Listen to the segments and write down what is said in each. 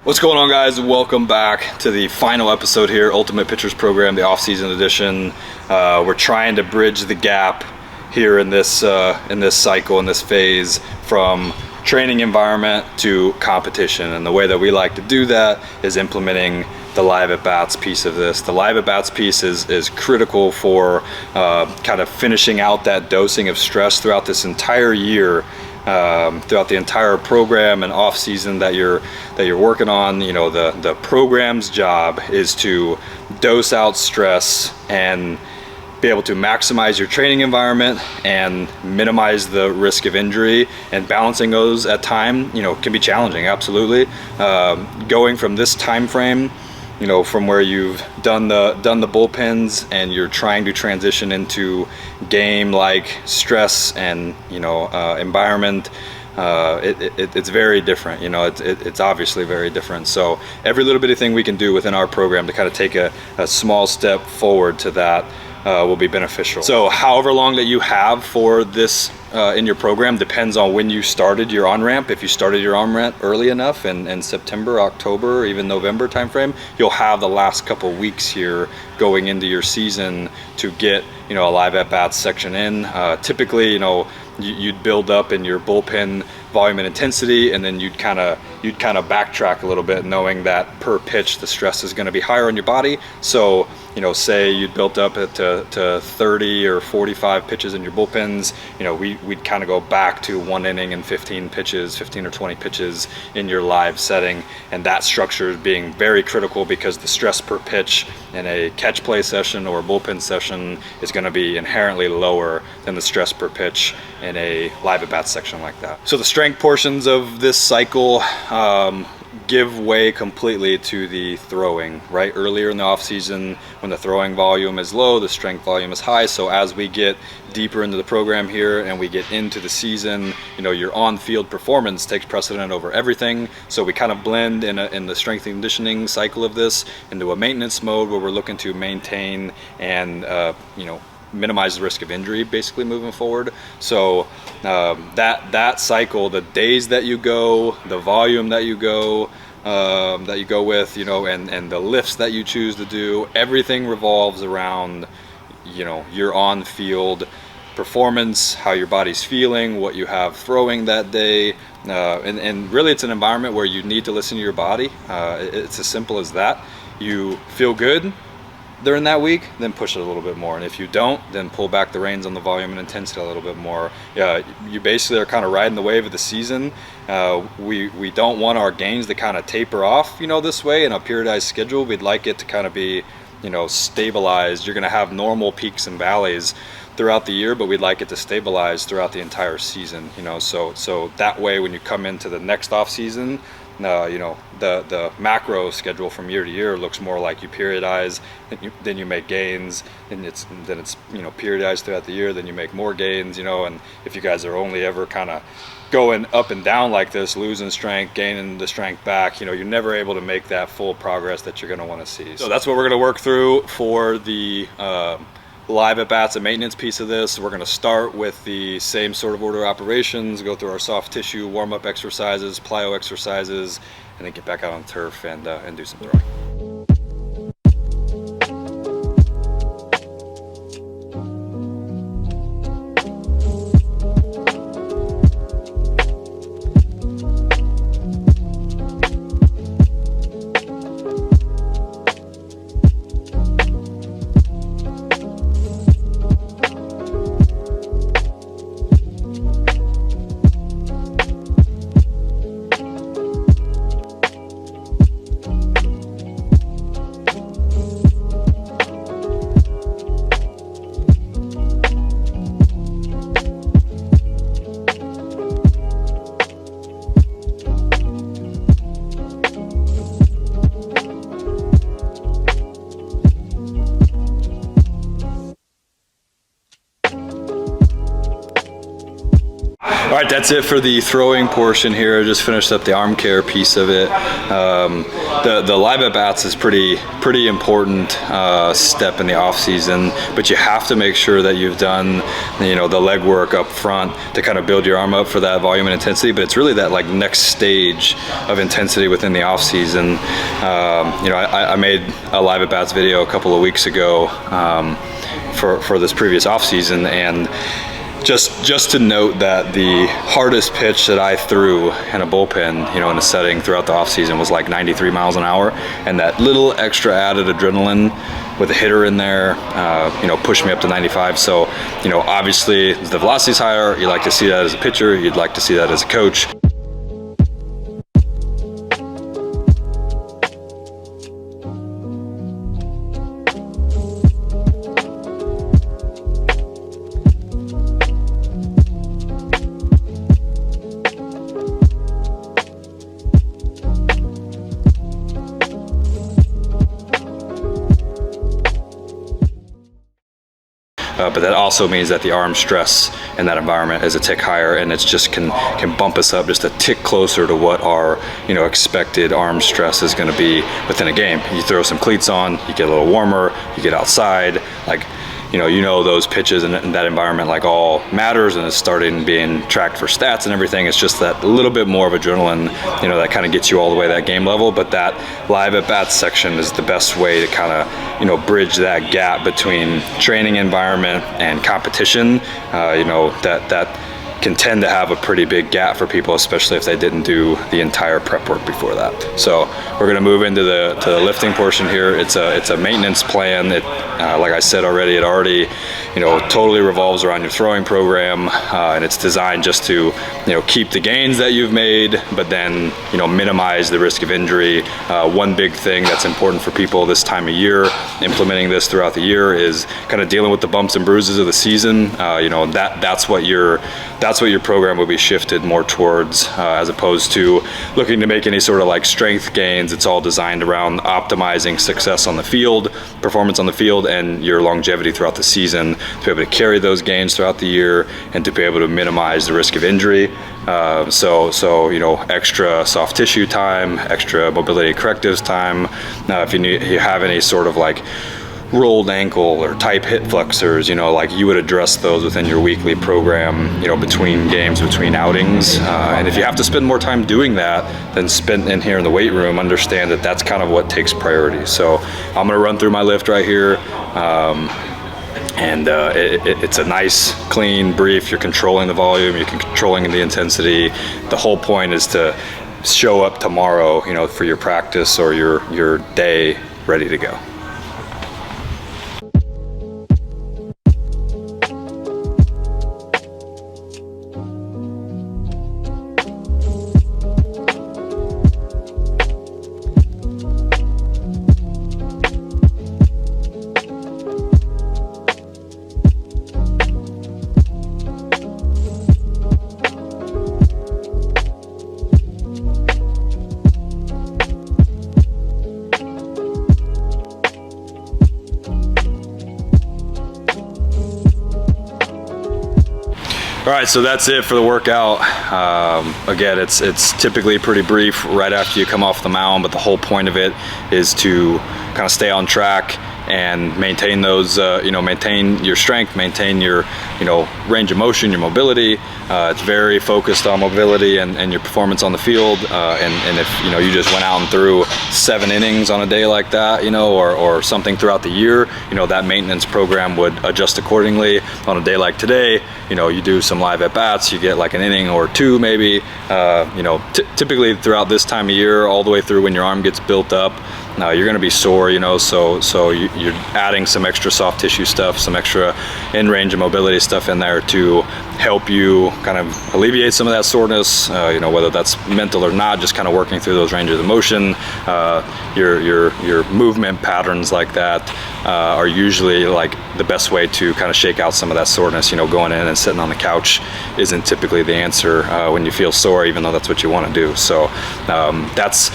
What's going on, guys? Welcome back to the final episode here, Ultimate Pitchers Program, the off-season edition. We're trying to bridge the gap here in this cycle, in this phase, from training environment to competition. And the way that we like to do that is implementing the live at-bats piece of this. The live at-bats piece is critical for kind of finishing out that dosing of stress throughout this entire year. Throughout the entire program and off season that you're working on. You know, the program's job is to dose out stress and be able to maximize your training environment and minimize the risk of injury. And balancing those at time, you know, can be challenging. Absolutely. Going from this time frame, you know, from where you've done the bullpens and you're trying to transition into game like stress and, you know, environment, it's very different. You know, it's obviously very different. So every little bitty thing we can do within our program to kind of take a small step forward to that will be beneficial. So however long that you have for this in your program depends on when you started your on-ramp. If you started your on-ramp early enough in September, October, even November timeframe, you'll have the last couple weeks here going into your season to get, you know, a live at-bats section in. Typically, you know, you'd build up in your bullpen volume and intensity, and then you'd kind of backtrack a little bit, knowing that per pitch the stress is going to be higher on your body. So, you know, say you'd built up to 30 or 45 pitches in your bullpens, you know, we'd kind of go back to 1 inning and 15 or 20 pitches in your live setting. And that structure is being very critical because the stress per pitch in a catch play session or a bullpen session is going to be inherently lower than the stress per pitch in a live at bat section like that. So the strength portions of this cycle give way completely to the throwing, right? Earlier in the off season, when the throwing volume is low, the strength volume is high. So as we get deeper into the program here and we get into the season, you know, your on-field performance takes precedent over everything. So we kind of blend in the strength and conditioning cycle of this into a maintenance mode where we're looking to maintain and you know, minimize the risk of injury basically moving forward. So that cycle, the days that you go, the volume that you go with, you know, and the lifts that you choose to do, everything revolves around, you know, your on-field performance, how your body's feeling, what you have throwing that day, and really it's an environment where you need to listen to your body. It's as simple as that. You feel good during that week, then push it a little bit more, and if you don't, then pull back the reins on the volume and intensity a little bit more. You basically are kind of riding the wave of the season. We don't want our gains to kind of taper off, you know, this way in a periodized schedule. We'd like it to kind of be, you know, stabilized. You're going to have normal peaks and valleys throughout the year, but we'd like it to stabilize throughout the entire season, you know, so that way when you come into the next off season, you know, the macro schedule from year to year looks more like you periodize, then you make gains, and it's you know, periodized throughout the year, then you make more gains, you know. And if you guys are only ever kind of going up and down like this, losing strength, gaining the strength back, you know, you're never able to make that full progress that you're going to want to see. So that's what we're going to work through for the live at bats and maintenance piece of this. We're going to start with the same sort of order of operations, go through our soft tissue warm-up exercises, plyo exercises, and then get back out on turf and do some throwing. All right, that's it for the throwing portion here. I just finished up the arm care piece of it. The live at bats is pretty important step in the off season, but you have to make sure that you've done the leg work up front to kind of build your arm up for that volume and intensity. But it's really that like next stage of intensity within the off season. I made a live at bats video a couple of weeks ago for this previous off season, and just to note that the hardest pitch that I threw in a bullpen, in a setting throughout the off season was like 93 miles an hour, and that little extra added adrenaline with a hitter in there, pushed me up to 95. So, obviously the velocity's higher. You like to see that as a pitcher. You'd like to see that as a coach. But that also means that the arm stress in that environment is a tick higher, and it's just can bump us up just a tick closer to what our expected arm stress is going to be within a game. You throw some cleats on, you get a little warmer, you get outside, like those pitches and that environment like all matters, and it's starting being tracked for stats and everything. It's just that little bit more of adrenaline, that kind of gets you all the way to that game level. But that live at bats section is the best way to kind of bridge that gap between training environment and competition. That can tend to have a pretty big gap for people, especially if they didn't do the entire prep work before that. So we're going to move into the lifting portion here. It's a maintenance plan. Like I said already, it already totally revolves around your throwing program, and it's designed just to keep the gains that you've made, but then minimize the risk of injury. One big thing that's important for people this time of year, implementing this throughout the year, is kind of dealing with the bumps and bruises of the season. That's what your program will be shifted more towards, as opposed to looking to make any sort of like strength gains. It's all designed around optimizing success on the field, performance on the field, and your longevity throughout the season, to be able to carry those gains throughout the year and to be able to minimize the risk of injury. So extra soft tissue time, extra mobility correctives time. If you have any sort of like rolled ankle or type hip flexors, like you would address those within your weekly program, between games, between outings. And if you have to spend more time doing that than spent in here in the weight room, understand that that's kind of what takes priority. So I'm gonna run through my lift right here. It's a nice, clean, brief. You're controlling the volume, you're controlling the intensity. The whole point is to show up tomorrow, for your practice or your day ready to go. All right, so that's it for the workout. Again, it's typically pretty brief right after you come off the mound, but the whole point of it is to kind of stay on track and maintain those, maintain your strength, maintain your, range of motion, your mobility. It's very focused on mobility and your performance on the field. And if, you just went out and threw 7 innings on a day like that, or something throughout the year, that maintenance program would adjust accordingly. On a day like today, you do some live at bats, you get like an inning or 2 maybe. Typically throughout this time of year, all the way through when your arm gets built up, you're going to be sore, so you're adding some extra soft tissue stuff, some extra in-range of mobility stuff in there to help you kind of alleviate some of that soreness, whether that's mental or not, just kind of working through those ranges of motion. Your movement patterns like that are usually like the best way to kind of shake out some of that soreness. Going in and sitting on the couch isn't typically the answer when you feel sore, even though that's what you want to do. So that's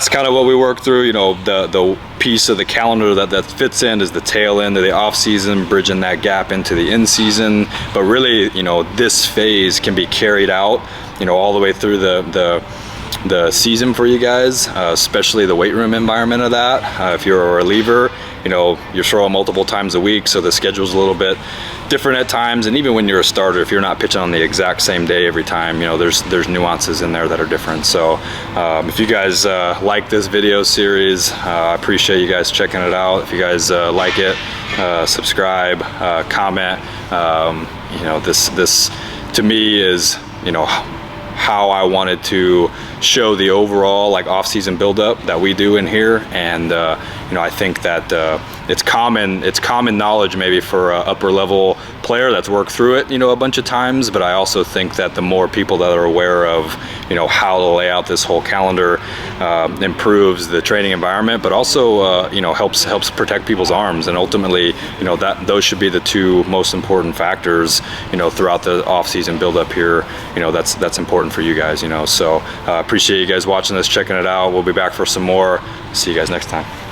kind of what we work through. The piece of the calendar that fits in is the tail end of the off season, bridging that gap into the in season. But really, you know, this phase can be carried out, you know, all the way through the season for you guys, especially the weight room environment of that. If you're a reliever, you know, you're throwing multiple times a week, so the schedule's a little bit different at times. And even when you're a starter, if you're not pitching on the exact same day every time, you know, there's nuances in there that are different. So if you guys like this video series, I appreciate you guys checking it out. If you guys like it, subscribe, comment. You know, this to me is, you know, how I wanted to show the overall like off-season buildup that we do in here. And you know, I think that it's common knowledge maybe for an upper level player that's worked through it, you know, a bunch of times. But I also think that the more people that are aware of, you know, how to lay out this whole calendar improves the training environment, but also you know, helps protect people's arms. And ultimately, you know, those should be the two most important factors, you know, throughout the off-season buildup here. You know, that's important for you guys, you know. So appreciate you guys watching this, checking it out. We'll be back for some more. See you guys next time.